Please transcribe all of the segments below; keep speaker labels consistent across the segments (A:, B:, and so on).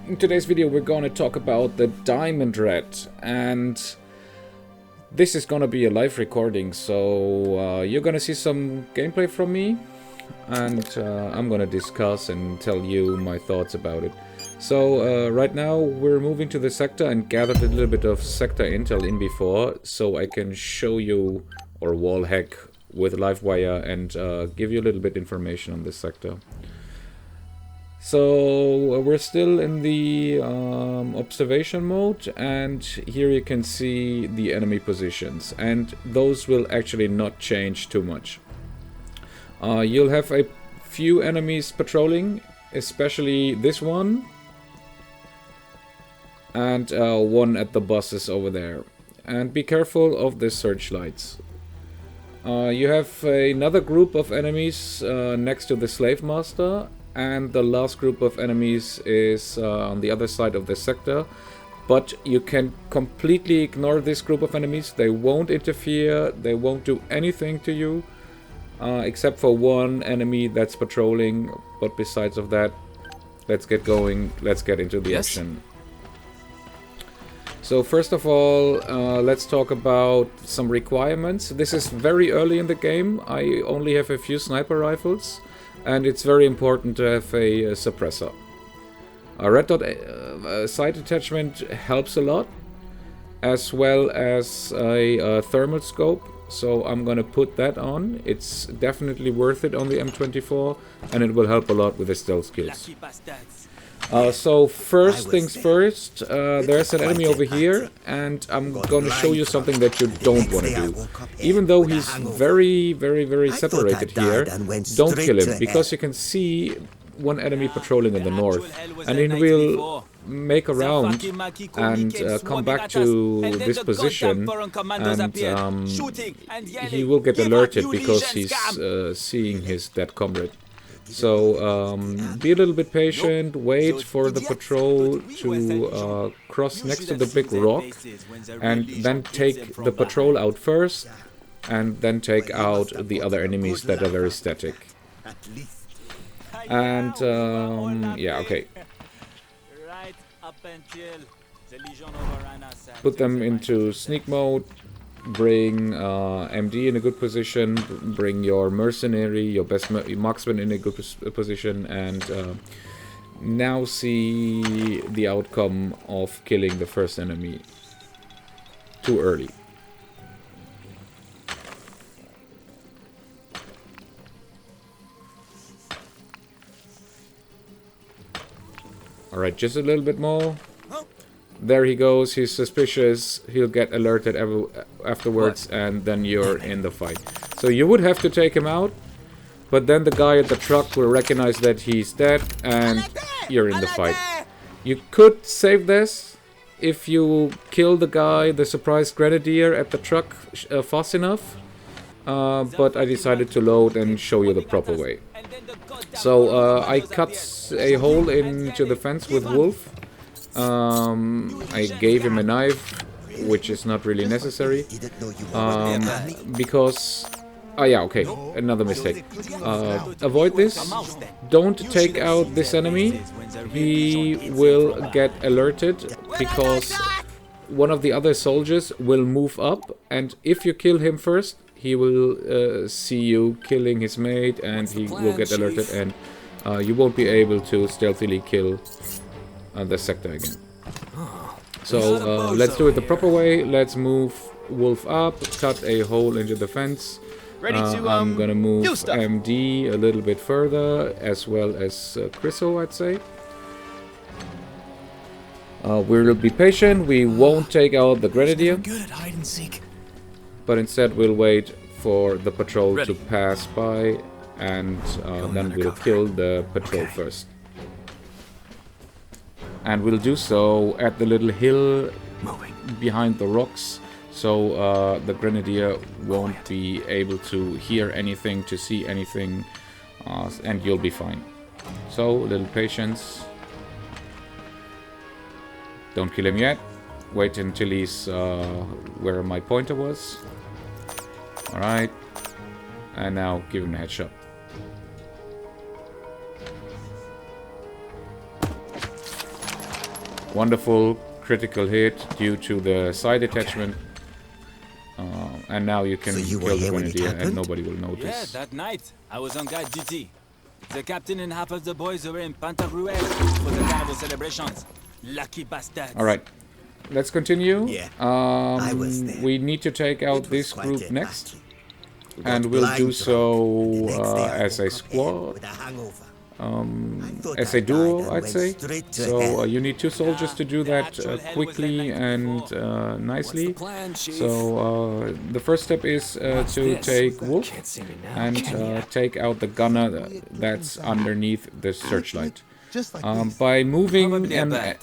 A: In today's video we're going to talk about the Diamond Red, and this is going to be a live recording, so you're going to see some gameplay from me, and I'm going to discuss and tell you my thoughts about it. So right now we're moving to the sector and gathered a little bit of sector intel in before, so I can show you or wall hack with Livewire and give you a little bit information on this sector. So we're still in the observation mode, and here you can see the enemy positions, and those will actually not change too much. You'll have a few enemies patrolling, especially this one, and one at the buses over there. And be careful of the searchlights. You have another group of enemies next to the Slave Master, and the last group of enemies is on the other side of the sector. But you can completely ignore this group of enemies. They won't interfere, they won't do anything to you, except for one enemy that's patrolling. But besides of that, let's get going, let's get into the action. So first of all, let's talk about some requirements. This is very early in the game. I only have a few sniper rifles, and it's very important to have a suppressor. A red dot sight attachment helps a lot, as well as a thermal scope. So I'm gonna put that on. It's definitely worth it on the M24, and it will help a lot with the stealth skills. So first things first, there's an enemy over here, and I'm gonna show you something that you don't want to do. Even though he's very separated here, don't kill him, because you can see one enemy patrolling in the north, and he will make a round and come back to this position, and he will get alerted because he's seeing his dead comrade. So be a little bit patient, wait for the patrol to cross next to the big rock, and then take the patrol out first, and then take out the other enemies that are very static. And yeah, okay. Put them into sneak mode. Bring MD in a good position, bring your mercenary, your best marksman in a good position, and now see the outcome of killing the first enemy too early. Alright, just a little bit more. There he goes, he's suspicious, he'll get alerted afterwards, and then you're in the fight. So you would have to take him out, but then the guy at the truck will recognize that he's dead, and you're in the fight. You could save this if you kill the guy, the surprise grenadier at the truck fast enough, but I decided to load and show you the proper way. So I cut a hole into the fence with Wolf. I gave him a knife, which is not really necessary, because... Oh yeah, okay, another mistake. Avoid this. Don't take out this enemy. He will get alerted, because one of the other soldiers will move up, and if you kill him first, he will see you killing his mate, and he will get alerted, and you won't be able to stealthily kill the sector again. So let's do it the proper way. Let's move Wolf up, cut a hole into the fence. I'm gonna move MD a little bit further, as well as Chriso, I'd say. We'll be patient. We won't take out the grenadier, but instead we'll wait for the patrol to pass by, and then we'll kill the patrol first. And we'll do so at the little hill behind the rocks, so the grenadier won't be able to hear anything, to see anything, and you'll be fine. So, a little patience. Don't kill him yet. Wait until he's where my pointer was. Alright. And now give him a headshot. Wonderful critical hit due to the side attachment. And now you can kill the grenadier and nobody will notice.
B: Yeah, that night I was on guard duty. The captain and half of the boys were in Pantagruel for the carnival celebrations. Lucky bastards.
A: Alright, let's continue.
C: Yeah, I was there.
A: We need to take out this
C: Quite
A: group
C: a
A: next.
C: party.
A: And we'll do so as a squad. As a duo, I'd say. So you need 2 soldiers to do that quickly and nicely. So the first step is to take Wolf and take out the gunner that's underneath the searchlight. By moving a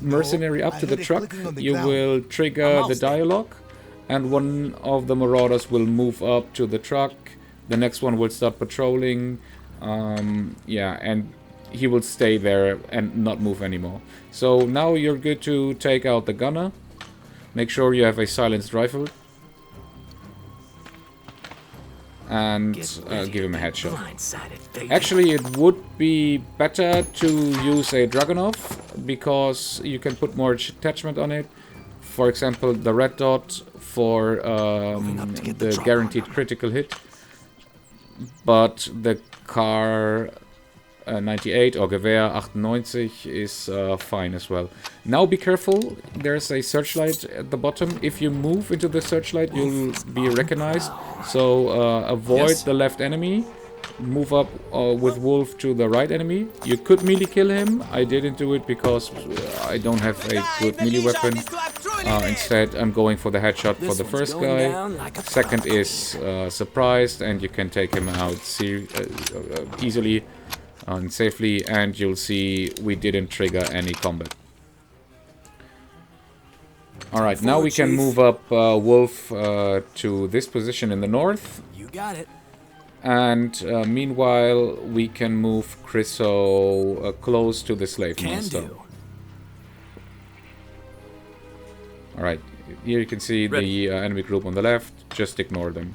A: mercenary up to the truck, you will trigger the dialogue, and one of the marauders will move up to the truck. The next one will start patrolling. Yeah, and he will stay there and not move anymore. So now you're good to take out the gunner. Make sure you have a silenced rifle. And give him a headshot. Actually, it would be better to use a Dragunov, because you can put more attachment on it. For example, the red dot for the guaranteed critical hit. But the Car 98 or Gewehr 98 is fine as well. Now be careful, there's a searchlight at the bottom. If you move into the searchlight, you'll be recognized. So avoid the left enemy. Move up with Wolf to the right enemy. You could melee kill him. I didn't do it because I don't have a good melee weapon. Instead, I'm going for the headshot for the first guy. Second is surprised, and you can take him out easily and safely. And you'll see we didn't trigger any combat. Alright, now we can move up Wolf to this position in the north.
B: You got it.
A: And meanwhile, we can move Chryso close to the Slave Master. Alright, here you can see the enemy group on the left. Just ignore them.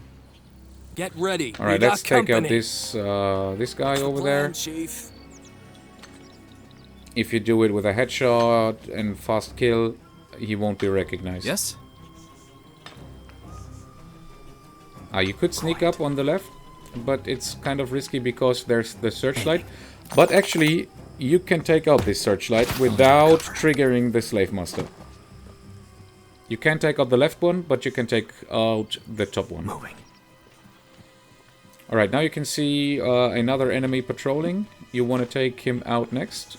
B: Get ready.
A: Alright, let's take out this this guy over there.
B: Chief.
A: If you do it with a headshot and fast kill, he won't be recognized.
B: Yes?
A: You could sneak up on the left, but it's kind of risky because there's the searchlight. But actually, you can take out this searchlight without triggering the Slave Master. You can take out the left one, but you can take out the top one. Alright, now you can see another enemy patrolling. You want to take him out next.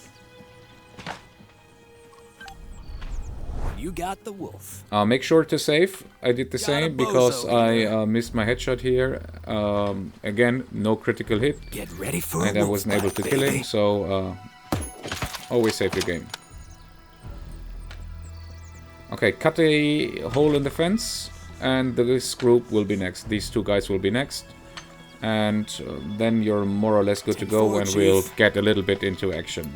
B: You got the wolf.
A: Make sure to save. I did the same because I missed my headshot here. Again, no critical hit.
B: Get ready for
A: and I wasn't able to kill him, so always save your game. Okay, cut a hole in the fence, and this group will be next. These 2 guys will be next. And then you're more or less good to go, and we'll get a little bit into action.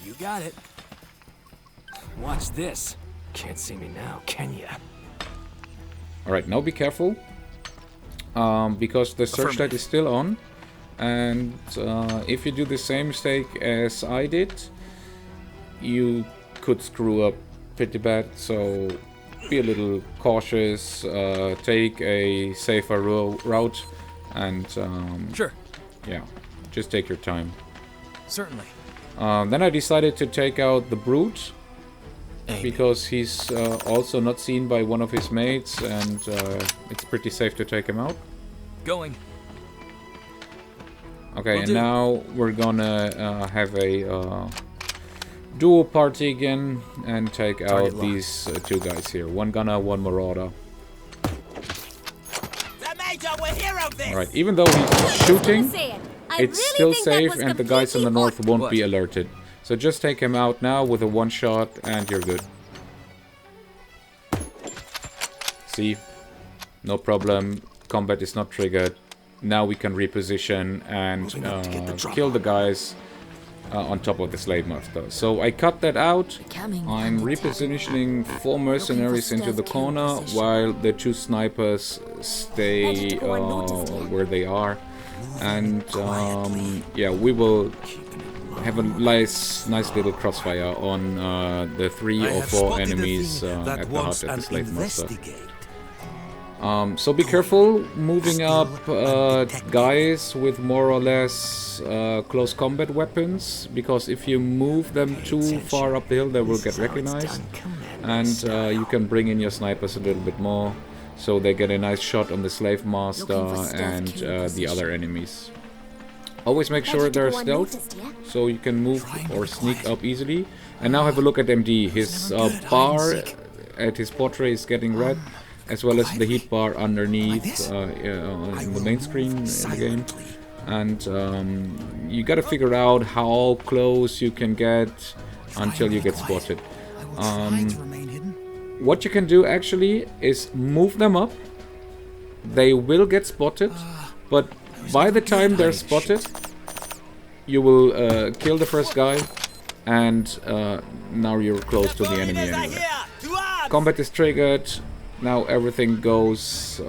B: You got it. Watch this. Can't see me now, can ya?
A: Alright, now be careful. Because the searchlight is still on. And if you do the same mistake as I did, you could screw up pretty bad. So be a little cautious. Take a safer route. And
B: sure.
A: Yeah, just take your time.
B: Certainly.
A: Then I decided to take out the Brute, because he's also not seen by one of his mates, and it's pretty safe to take him out.
B: Going.
A: Okay, and now we're gonna have a duo party again and take out these 2 guys here. 1 gunner, 1 marauder. Alright, even though he's shooting, it's still safe, and the guys in the north won't be alerted. So just take him out now with a 1 shot and you're good. See? No problem. Combat is not triggered. Now we can reposition and kill the guys on top of the Slave Master. So I cut that out. I'm repositioning 4 mercenaries into the corner while the 2 snipers stay where they are. And yeah, we will have a nice little crossfire on the 3 or 4 enemies at the hut at the Slave Master. So be careful moving up guys with more or less close combat weapons, because if you move them too far up the hill they will get recognized, and you can bring in your snipers a little bit more so they get a nice shot on the Slave Master and the other enemies. Always make sure they're stealth so you can move or sneak up easily. And now have a look at MD. His bar at his portrait is getting red, as well as the heat bar underneath in the main screen in the game. And you gotta figure out how close you can get until you get spotted. What you can do actually is move them up. They will get spotted, but by the time they're spotted, you will kill the first guy, and now you're close to the enemy anyway. Combat is triggered. Now everything goes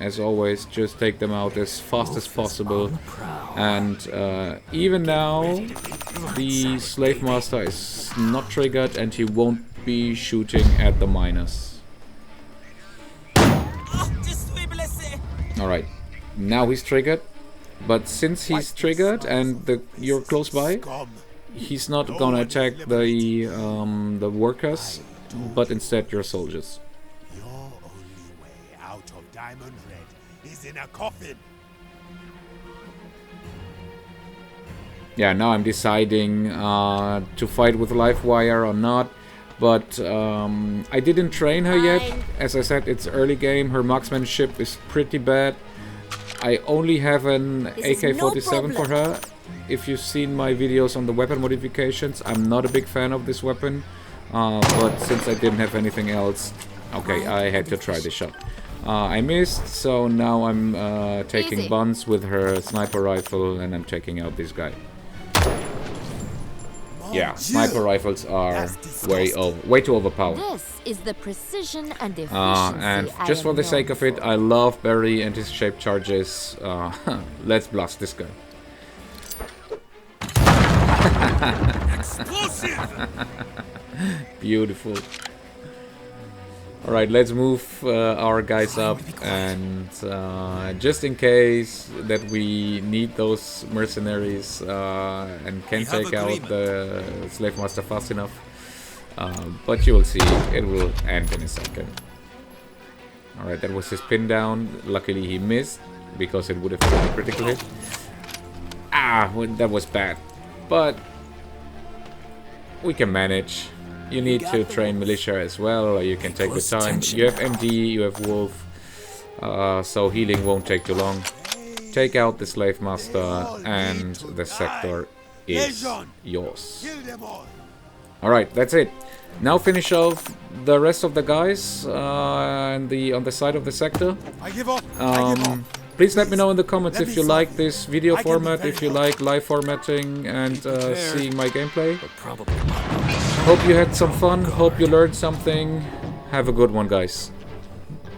A: as always. Just take them out as fast as possible. And even now, the Slave Master is not triggered, and he won't be shooting at the miners. Alright, now he's triggered. But since he's triggered and you're close by, he's not gonna attack the workers, but instead your soldiers.
D: Your only way out of Diamond Red is in a coffin.
A: Yeah, now I'm deciding to fight with Livewire or not, but I didn't train her yet. As I said, it's early game. Her marksmanship is pretty bad. I only have an AK-47 for her. If you've seen my videos on the weapon modifications, I'm not a big fan of this weapon. But since I didn't have anything else, okay, I had to try this shot. I missed, so now I'm taking buns with her sniper rifle, and I'm taking out this guy. Yeah, sniper rifles are way too overpowered.
E: This is the precision and efficiency.
A: And just for the sake of it, I love Barry and his shaped charges. Let's blast this guy.
D: Explosive!
A: Beautiful. Alright, let's move our guys up, and just in case that we need those mercenaries and can take out the Slave Master fast enough. But you will see, it will end in a second. Alright, that was his pin down. Luckily he missed, because it would have been a critical hit. Ah, well, that was bad. But we can manage. You need to train militia as well, or you can take the time. You have MD, you have Wolf, so healing won't take too long. Take out the Slave Master, and the sector is yours. Alright, that's it. Now finish off the rest of the guys on the side of the sector. Please let me know in the comments if you like this video format, if you like live formatting and seeing my gameplay. Hope you had some fun, hope you learned something. Have a good one, guys.